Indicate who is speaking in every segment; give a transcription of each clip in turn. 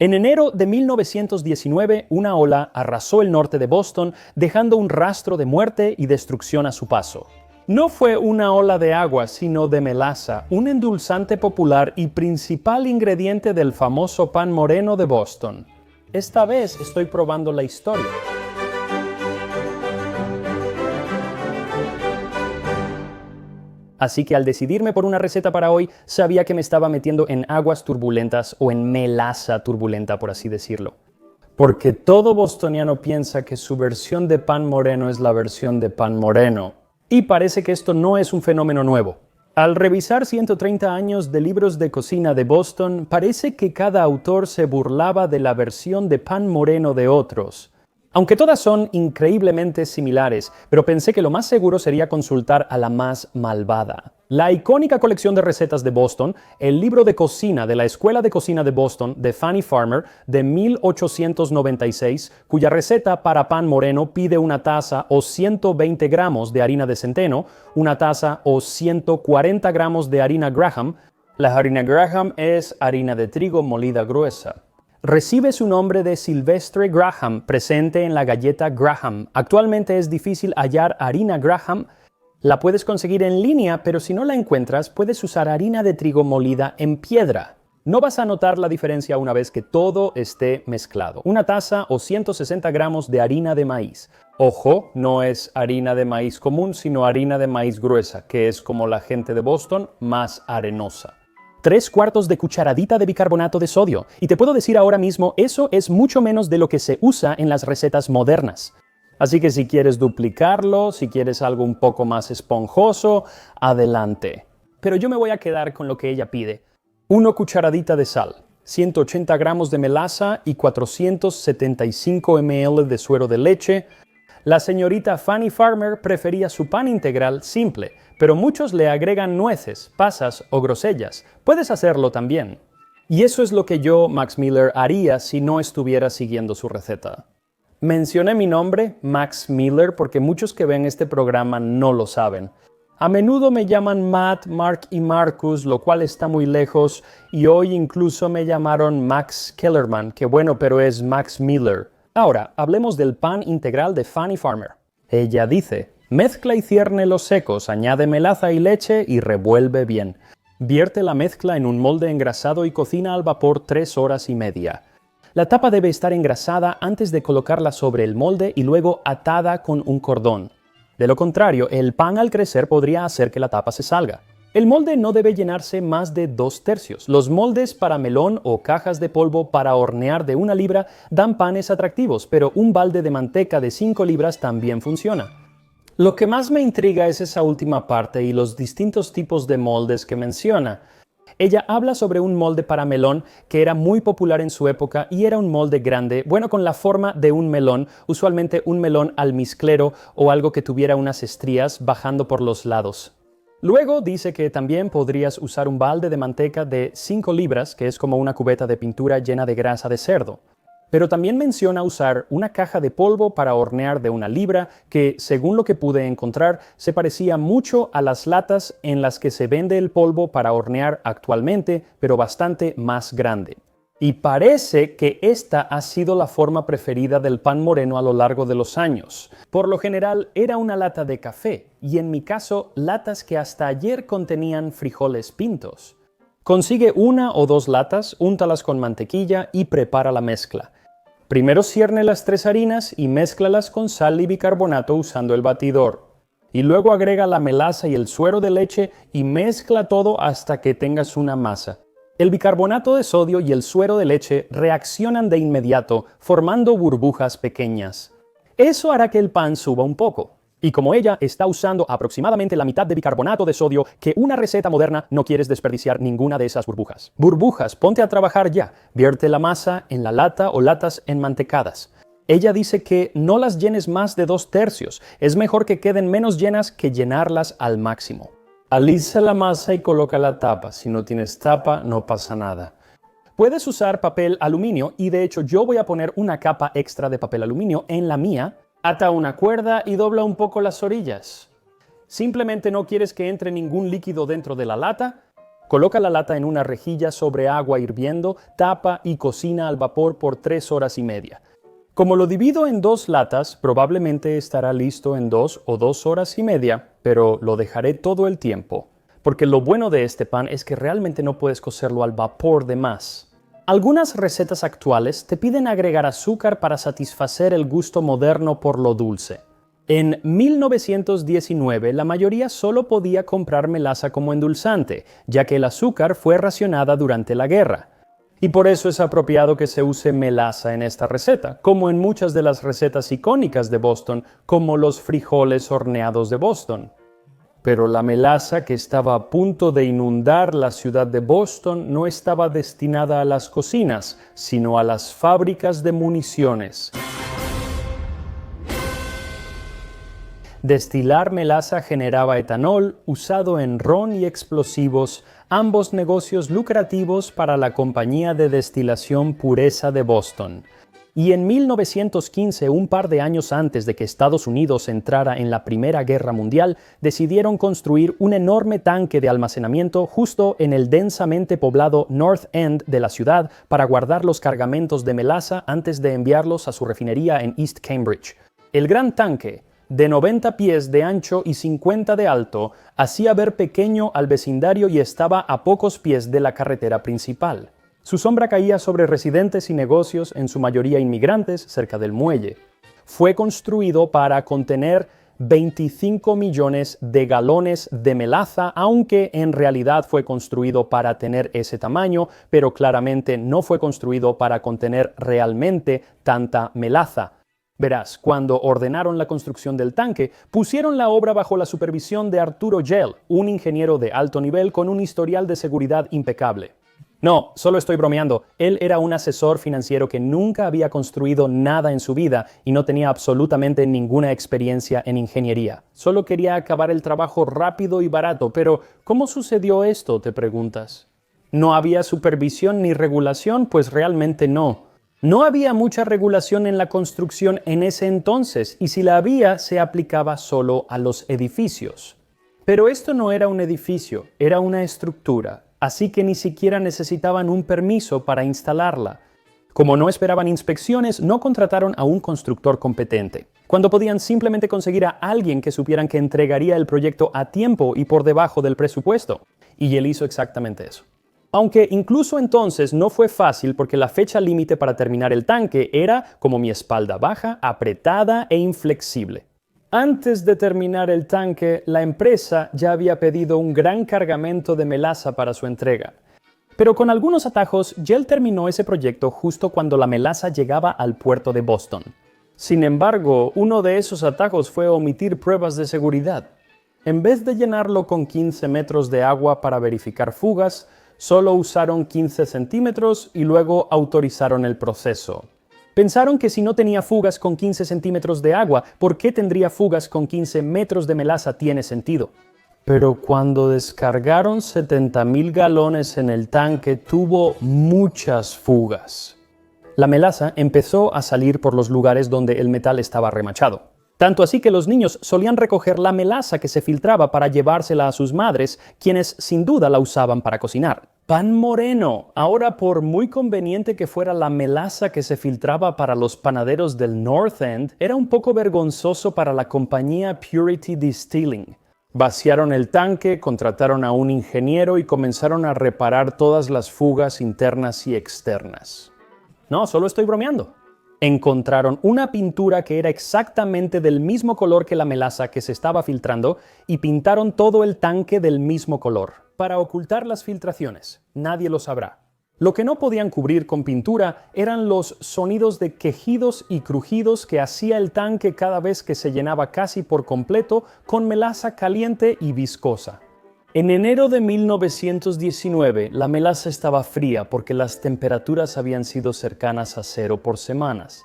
Speaker 1: En enero de 1919, una ola arrasó el norte de Boston, dejando un rastro de muerte y destrucción a su paso. No fue una ola de agua, sino de melaza, un endulzante popular y principal ingrediente del famoso pan moreno de Boston. Esta vez estoy probando la historia. Así que al decidirme por una receta para hoy, sabía que me estaba metiendo en aguas turbulentas o en melaza turbulenta, por así decirlo. Porque todo bostoniano piensa que su versión de pan moreno es la versión de pan moreno. Y parece que esto no es un fenómeno nuevo. Al revisar 130 años de libros de cocina de Boston, parece que cada autor se burlaba de la versión de pan moreno de otros. Aunque todas son increíblemente similares, pero pensé que lo más seguro sería consultar a la más malvada. La icónica colección de recetas de Boston, el libro de cocina de la Escuela de Cocina de Boston de Fanny Farmer de 1896, cuya receta para pan moreno pide una taza o 120 gramos de harina de centeno, una taza o 140 gramos de harina Graham. La harina Graham es harina de trigo molida gruesa. Recibe su nombre de Sylvester Graham, presente en la galleta Graham. Actualmente es difícil hallar harina Graham. La puedes conseguir en línea, pero si no la encuentras, puedes usar harina de trigo molida en piedra. No vas a notar la diferencia una vez que todo esté mezclado. Una taza o 160 gramos de harina de maíz. Ojo, no es harina de maíz común, sino harina de maíz gruesa, que es como la gente de Boston, más arenosa. 3/4 de cucharadita de bicarbonato de sodio. Y te puedo decir ahora mismo, eso es mucho menos de lo que se usa en las recetas modernas. Así que si quieres duplicarlo, si quieres algo un poco más esponjoso, adelante. Pero yo me voy a quedar con lo que ella pide. 1 cucharadita de sal, 180 gramos de melaza y 475 ml de suero de leche. La señorita Fanny Farmer prefería su pan integral simple, pero muchos le agregan nueces, pasas o grosellas. Puedes hacerlo también. Y eso es lo que yo, Max Miller, haría si no estuviera siguiendo su receta. Mencioné mi nombre, Max Miller, porque muchos que ven este programa no lo saben. A menudo me llaman Matt, Mark y Marcus, lo cual está muy lejos, y hoy incluso me llamaron Max Kellerman, que bueno, pero es Max Miller. Ahora, hablemos del pan integral de Fanny Farmer. Ella dice: mezcla y cierne los secos, añade melaza y leche y revuelve bien. Vierte la mezcla en un molde engrasado y cocina al vapor 3 horas y media. La tapa debe estar engrasada antes de colocarla sobre el molde y luego atada con un cordón. De lo contrario, el pan al crecer podría hacer que la tapa se salga. El molde no debe llenarse más de 2/3. Los moldes para melón o cajas de polvo para hornear de 1 libra dan panes atractivos, pero un balde de manteca de 5 libras también funciona. Lo que más me intriga es esa última parte y los distintos tipos de moldes que menciona. Ella habla sobre un molde para melón que era muy popular en su época y era un molde grande, bueno, con la forma de un melón, usualmente un melón almizclero o algo que tuviera unas estrías bajando por los lados. Luego dice que también podrías usar un balde de manteca de 5 libras, que es como una cubeta de pintura llena de grasa de cerdo. Pero también menciona usar una caja de polvo para hornear de 1 libra, que, según lo que pude encontrar, se parecía mucho a las latas en las que se vende el polvo para hornear actualmente, pero bastante más grande. Y parece que esta ha sido la forma preferida del pan moreno a lo largo de los años. Por lo general era una lata de café, y en mi caso, latas que hasta ayer contenían frijoles pintos. Consigue 1 o 2 latas, úntalas con mantequilla y prepara la mezcla. Primero cierne las 3 harinas y mézclalas con sal y bicarbonato usando el batidor. Y luego agrega la melaza y el suero de leche y mezcla todo hasta que tengas una masa. El bicarbonato de sodio y el suero de leche reaccionan de inmediato, formando burbujas pequeñas. Eso hará que el pan suba un poco. Y como ella está usando aproximadamente la mitad de bicarbonato de sodio que una receta moderna, no quieres desperdiciar ninguna de esas burbujas. Burbujas, ponte a trabajar ya. Vierte la masa en la lata o latas enmantecadas. Ella dice que no las llenes más de 2/3. Es mejor que queden menos llenas que llenarlas al máximo. Alisa la masa y coloca la tapa. Si no tienes tapa, no pasa nada. Puedes usar papel aluminio y de hecho yo voy a poner una capa extra de papel aluminio en la mía. Ata una cuerda y dobla un poco las orillas. Simplemente no quieres que entre ningún líquido dentro de la lata. Coloca la lata en una rejilla sobre agua hirviendo, tapa y cocina al vapor por 3 horas y media. Como lo divido en 2 latas, probablemente estará listo en 2 o 2 horas y media, pero lo dejaré todo el tiempo. Porque lo bueno de este pan es que realmente no puedes cocerlo al vapor de más. Algunas recetas actuales te piden agregar azúcar para satisfacer el gusto moderno por lo dulce. En 1919, la mayoría solo podía comprar melaza como endulzante, ya que el azúcar fue racionada durante la guerra. Y por eso es apropiado que se use melaza en esta receta, como en muchas de las recetas icónicas de Boston, como los frijoles horneados de Boston. Pero la melaza que estaba a punto de inundar la ciudad de Boston no estaba destinada a las cocinas, sino a las fábricas de municiones. Destilar melaza generaba etanol, usado en ron y explosivos, ambos negocios lucrativos para la compañía de destilación Pureza de Boston. Y en 1915, un par de años antes de que Estados Unidos entrara en la Primera Guerra Mundial, decidieron construir un enorme tanque de almacenamiento justo en el densamente poblado North End de la ciudad para guardar los cargamentos de melaza antes de enviarlos a su refinería en East Cambridge. El gran tanque, de 90 pies de ancho y 50 de alto, hacía ver pequeño al vecindario y estaba a pocos pies de la carretera principal. Su sombra caía sobre residentes y negocios, en su mayoría inmigrantes, cerca del muelle. Fue construido para contener 25 millones de galones de melaza, aunque en realidad fue construido para tener ese tamaño, pero claramente no fue construido para contener realmente tanta melaza. Verás, cuando ordenaron la construcción del tanque, pusieron la obra bajo la supervisión de Arturo Gell, un ingeniero de alto nivel con un historial de seguridad impecable. No, solo estoy bromeando. Él era un asesor financiero que nunca había construido nada en su vida y no tenía absolutamente ninguna experiencia en ingeniería. Solo quería acabar el trabajo rápido y barato, pero ¿cómo sucedió esto?, te preguntas. ¿No había supervisión ni regulación? Pues realmente no. No había mucha regulación en la construcción en ese entonces, y si la había, se aplicaba solo a los edificios. Pero esto no era un edificio, era una estructura, así que ni siquiera necesitaban un permiso para instalarla. Como no esperaban inspecciones, no contrataron a un constructor competente, cuando podían simplemente conseguir a alguien que supieran que entregaría el proyecto a tiempo y por debajo del presupuesto. Y él hizo exactamente eso. Aunque incluso entonces no fue fácil porque la fecha límite para terminar el tanque era, como mi espalda baja, apretada e inflexible. Antes de terminar el tanque, la empresa ya había pedido un gran cargamento de melaza para su entrega. Pero con algunos atajos, Gell terminó ese proyecto justo cuando la melaza llegaba al puerto de Boston. Sin embargo, uno de esos atajos fue omitir pruebas de seguridad. En vez de llenarlo con 15 metros de agua para verificar fugas, solo usaron 15 centímetros y luego autorizaron el proceso. Pensaron que si no tenía fugas con 15 centímetros de agua, ¿por qué tendría fugas con 15 metros de melaza? Tiene sentido. Pero cuando descargaron 70,000 galones en el tanque, tuvo muchas fugas. La melaza empezó a salir por los lugares donde el metal estaba remachado. Tanto así que los niños solían recoger la melaza que se filtraba para llevársela a sus madres, quienes sin duda la usaban para cocinar. Pan moreno. Ahora, por muy conveniente que fuera la melaza que se filtraba para los panaderos del North End, era un poco vergonzoso para la compañía Purity Distilling. Vaciaron el tanque, contrataron a un ingeniero y comenzaron a reparar todas las fugas internas y externas. No, solo estoy bromeando. Encontraron una pintura que era exactamente del mismo color que la melaza que se estaba filtrando y pintaron todo el tanque del mismo color, para ocultar las filtraciones. Nadie lo sabrá. Lo que no podían cubrir con pintura eran los sonidos de quejidos y crujidos que hacía el tanque cada vez que se llenaba casi por completo con melaza caliente y viscosa. En enero de 1919, la melaza estaba fría porque las temperaturas habían sido cercanas a 0 por semanas.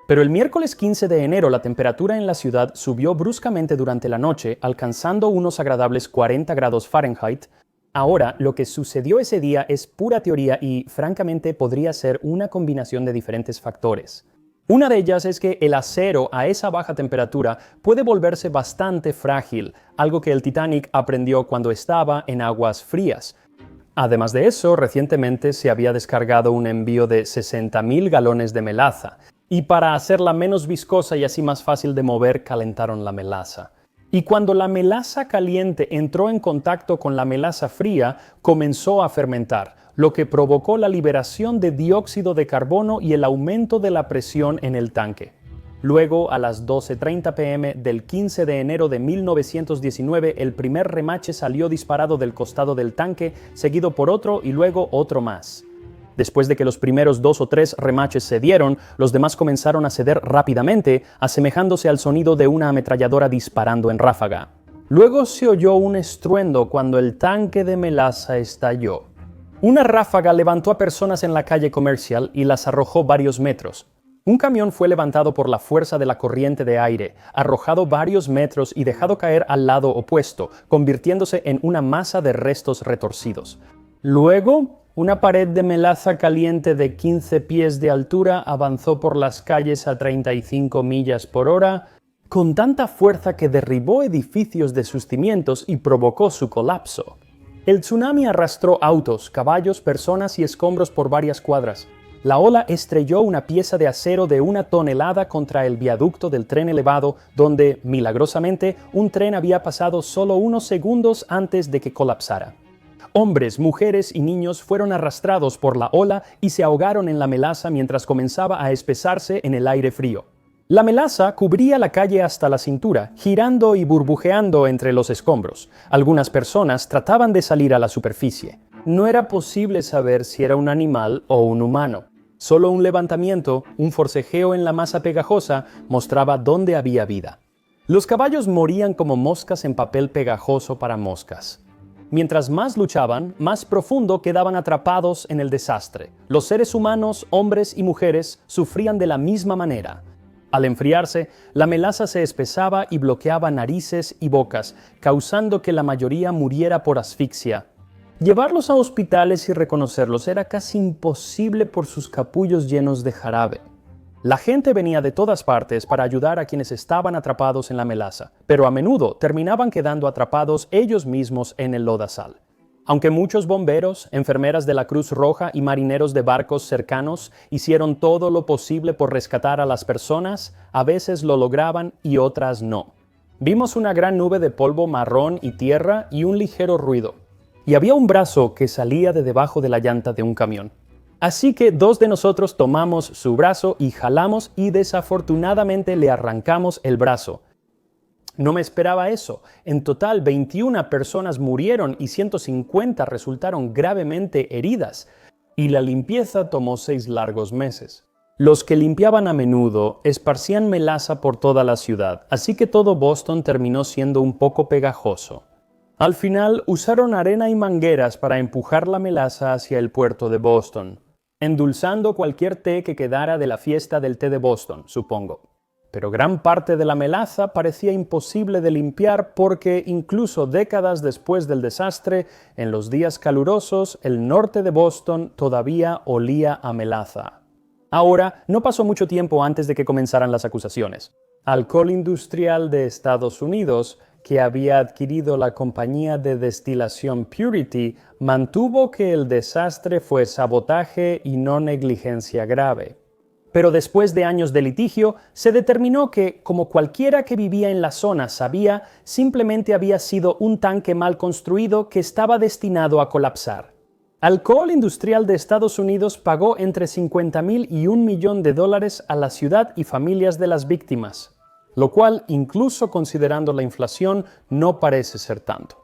Speaker 1: Pero el miércoles 15 de enero la temperatura en la ciudad subió bruscamente durante la noche, alcanzando unos agradables 40 grados Fahrenheit. Ahora, lo que sucedió ese día es pura teoría y, francamente, podría ser una combinación de diferentes factores. Una de ellas es que el acero a esa baja temperatura puede volverse bastante frágil, algo que el Titanic aprendió cuando estaba en aguas frías. Además de eso, recientemente se había descargado un envío de 60.000 galones de melaza, y para hacerla menos viscosa y así más fácil de mover, calentaron la melaza. Y cuando la melaza caliente entró en contacto con la melaza fría, comenzó a fermentar, lo que provocó la liberación de dióxido de carbono y el aumento de la presión en el tanque. Luego, a las 12:30 p.m. del 15 de enero de 1919, el primer remache salió disparado del costado del tanque, seguido por otro y luego otro más. Después de que los primeros 2 o 3 remaches cedieron, los demás comenzaron a ceder rápidamente, asemejándose al sonido de una ametralladora disparando en ráfaga. Luego se oyó un estruendo cuando el tanque de melaza estalló. Una ráfaga levantó a personas en la calle Comercial y las arrojó varios metros. Un camión fue levantado por la fuerza de la corriente de aire, arrojado varios metros y dejado caer al lado opuesto, convirtiéndose en una masa de restos retorcidos. Luego, una pared de melaza caliente de 15 pies de altura avanzó por las calles a 35 millas por hora, con tanta fuerza que derribó edificios de sus cimientos y provocó su colapso. El tsunami arrastró autos, caballos, personas y escombros por varias cuadras. La ola estrelló una pieza de acero de 1 tonelada contra el viaducto del tren elevado, donde, milagrosamente, un tren había pasado solo unos segundos antes de que colapsara. Hombres, mujeres y niños fueron arrastrados por la ola y se ahogaron en la melaza mientras comenzaba a espesarse en el aire frío. La melaza cubría la calle hasta la cintura, girando y burbujeando entre los escombros. Algunas personas trataban de salir a la superficie. No era posible saber si era un animal o un humano. Solo un levantamiento, un forcejeo en la masa pegajosa, mostraba dónde había vida. Los caballos morían como moscas en papel pegajoso para moscas. Mientras más luchaban, más profundo quedaban atrapados en el desastre. Los seres humanos, hombres y mujeres, sufrían de la misma manera. Al enfriarse, la melaza se espesaba y bloqueaba narices y bocas, causando que la mayoría muriera por asfixia. Llevarlos a hospitales y reconocerlos era casi imposible por sus capullos llenos de jarabe. La gente venía de todas partes para ayudar a quienes estaban atrapados en la melaza, pero a menudo terminaban quedando atrapados ellos mismos en el lodazal. Aunque muchos bomberos, enfermeras de la Cruz Roja y marineros de barcos cercanos hicieron todo lo posible por rescatar a las personas, a veces lo lograban y otras no. Vimos una gran nube de polvo marrón y tierra y un ligero ruido. Y había un brazo que salía de debajo de la llanta de un camión. Así que 2 de nosotros tomamos su brazo y jalamos y desafortunadamente le arrancamos el brazo. No me esperaba eso. En total, 21 personas murieron y 150 resultaron gravemente heridas. Y la limpieza tomó 6 largos meses. Los que limpiaban a menudo esparcían melaza por toda la ciudad, así que todo Boston terminó siendo un poco pegajoso. Al final, usaron arena y mangueras para empujar la melaza hacia el puerto de Boston, endulzando cualquier té que quedara de la fiesta del té de Boston, supongo. Pero gran parte de la melaza parecía imposible de limpiar porque, incluso décadas después del desastre, en los días calurosos, el norte de Boston todavía olía a melaza. Ahora, no pasó mucho tiempo antes de que comenzaran las acusaciones. Alcohol Industrial de Estados Unidos, que había adquirido la compañía de destilación Purity, mantuvo que el desastre fue sabotaje y no negligencia grave. Pero después de años de litigio, se determinó que, como cualquiera que vivía en la zona sabía, simplemente había sido un tanque mal construido que estaba destinado a colapsar. Alcohol Industrial de Estados Unidos pagó entre $50,000 y $1 millón a la ciudad y familias de las víctimas, lo cual, incluso considerando la inflación, no parece ser tanto.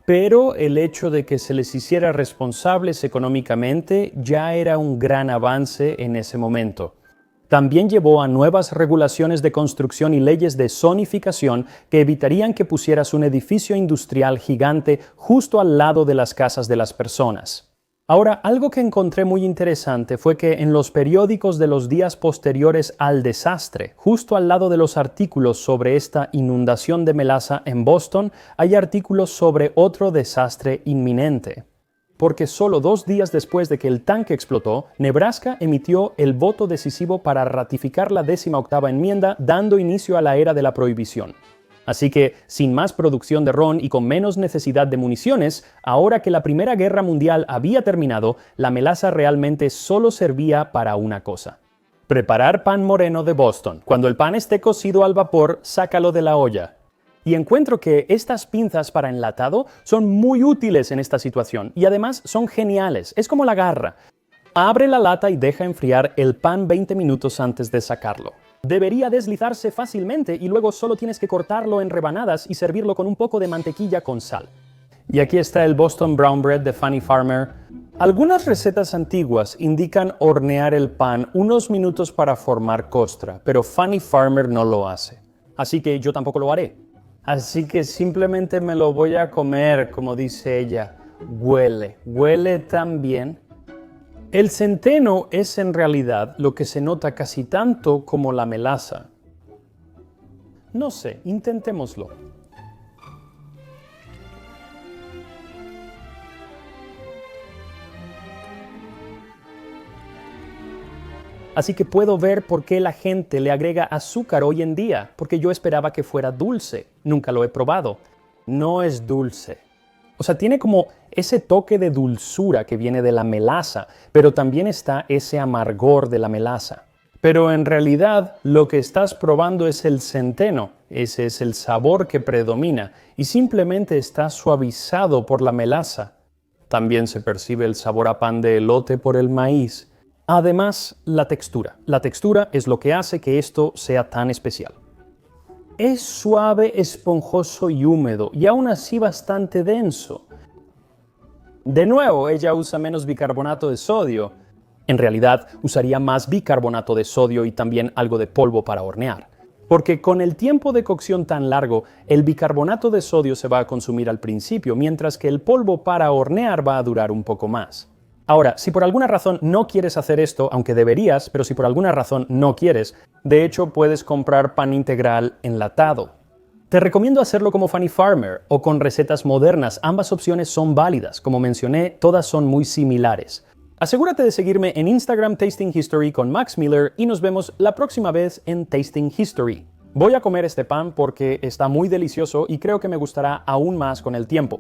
Speaker 1: Pero el hecho de que se les hiciera responsables económicamente ya era un gran avance en ese momento. También llevó a nuevas regulaciones de construcción y leyes de zonificación que evitarían que pusieras un edificio industrial gigante justo al lado de las casas de las personas. Ahora, algo que encontré muy interesante fue que en los periódicos de los días posteriores al desastre, justo al lado de los artículos sobre esta inundación de melaza en Boston, hay artículos sobre otro desastre inminente. Porque solo 2 días después de que el tanque explotó, Nebraska emitió el voto decisivo para ratificar la 18ª enmienda, dando inicio a la era de la prohibición. Así que, sin más producción de ron y con menos necesidad de municiones, ahora que la Primera Guerra Mundial había terminado, la melaza realmente solo servía para una cosa: preparar pan moreno de Boston. Cuando el pan esté cocido al vapor, sácalo de la olla. Y encuentro que estas pinzas para enlatado son muy útiles en esta situación y además son geniales. Es como la garra. Abre la lata y deja enfriar el pan 20 minutos antes de sacarlo. Debería deslizarse fácilmente y luego solo tienes que cortarlo en rebanadas y servirlo con un poco de mantequilla con sal. Y aquí está el Boston Brown Bread de Fannie Farmer. Algunas recetas antiguas indican hornear el pan unos minutos para formar costra, pero Fannie Farmer no lo hace. Así que yo tampoco lo haré. Así que simplemente me lo voy a comer, como dice ella. Huele tan bien. El centeno es en realidad lo que se nota casi tanto como la melaza. No sé, intentémoslo. Así que puedo ver por qué la gente le agrega azúcar hoy en día, porque yo esperaba que fuera dulce. Nunca lo he probado. No es dulce. O sea, tiene como ese toque de dulzura que viene de la melaza, pero también está ese amargor de la melaza. Pero en realidad lo que estás probando es el centeno. Ese es el sabor que predomina y simplemente está suavizado por la melaza. También se percibe el sabor a pan de elote por el maíz. Además, la textura. La textura es lo que hace que esto sea tan especial. Es suave, esponjoso y húmedo, y aún así bastante denso. De nuevo, ella usa menos bicarbonato de sodio. En realidad, usaría más bicarbonato de sodio y también algo de polvo para hornear. Porque con el tiempo de cocción tan largo, el bicarbonato de sodio se va a consumir al principio, mientras que el polvo para hornear va a durar un poco más. Ahora, si por alguna razón no quieres hacer esto, aunque deberías, pero si por alguna razón no quieres, de hecho puedes comprar pan integral enlatado. Te recomiendo hacerlo como Fannie Farmer o con recetas modernas. Ambas opciones son válidas. Como mencioné, todas son muy similares. Asegúrate de seguirme en Instagram Tasting History con Max Miller y nos vemos la próxima vez en Tasting History. Voy a comer este pan porque está muy delicioso y creo que me gustará aún más con el tiempo.